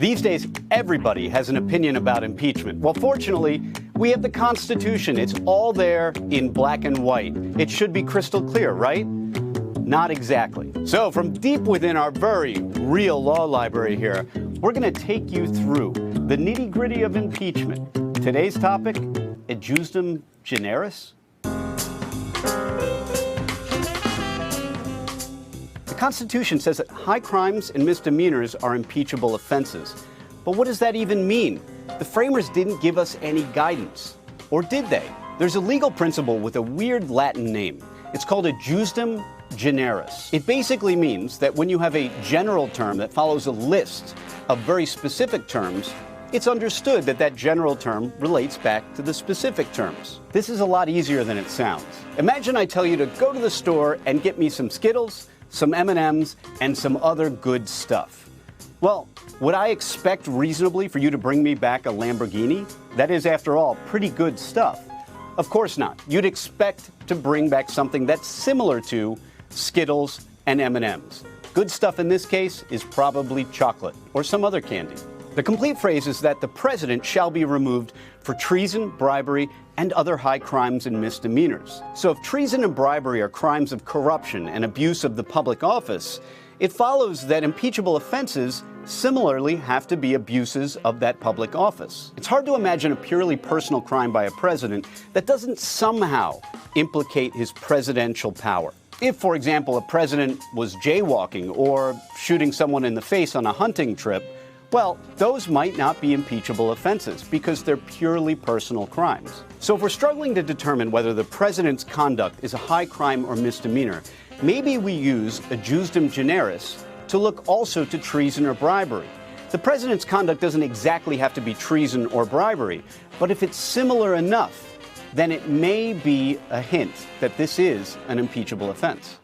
These days, everybody has an opinion about impeachment. Well, fortunately, we have the Constitution. It's all there in black and white. It should be crystal clear, right? Not exactly. So from deep within our very real law library here, we're going to take you through the nitty-gritty of impeachment. Today's topic, adjustum generis. The Constitution says that high crimes and misdemeanors are impeachable offenses. But what does that even mean? The framers didn't give us any guidance. Or did they? There's a legal principle with a weird Latin name. It's called adjustum generis. It basically means that when you have a general term that follows a list of very specific terms, it's understood that that general term relates back to the specific terms. This is a lot easier than it sounds. Imagine I tell you to go to the store and get me some Skittles, some M&Ms, and some other good stuff. Well, would I expect reasonably for you to bring me back a Lamborghini? That is, after all, pretty good stuff. Of course not. You'd expect to bring back something that's similar to Skittles and M&Ms. Good stuff in this case is probably chocolate or some other candy. The complete phrase is that the president shall be removed for treason, bribery, and other high crimes and misdemeanors. So if treason and bribery are crimes of corruption and abuse of the public office, it follows that impeachable offenses similarly have to be abuses of that public office. It's hard to imagine a purely personal crime by a president that doesn't somehow implicate his presidential power. If, for example, a president was jaywalking or shooting someone in the face on a hunting trip, well, those might not be impeachable offenses because they're purely personal crimes. So if we're struggling to determine whether the president's conduct is a high crime or misdemeanor, maybe we use adjustum generis to look also to treason or bribery. The president's conduct doesn't exactly have to be treason or bribery, but if it's similar enough, then it may be a hint that this is an impeachable offense.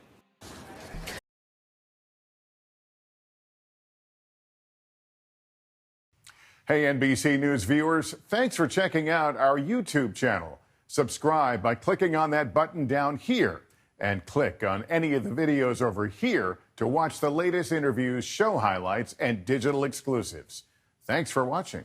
Hey, NBC News viewers, thanks for checking out our YouTube channel. Subscribe by clicking on that button down here and click on any of the videos over here to watch the latest interviews, show highlights, and digital exclusives. Thanks for watching.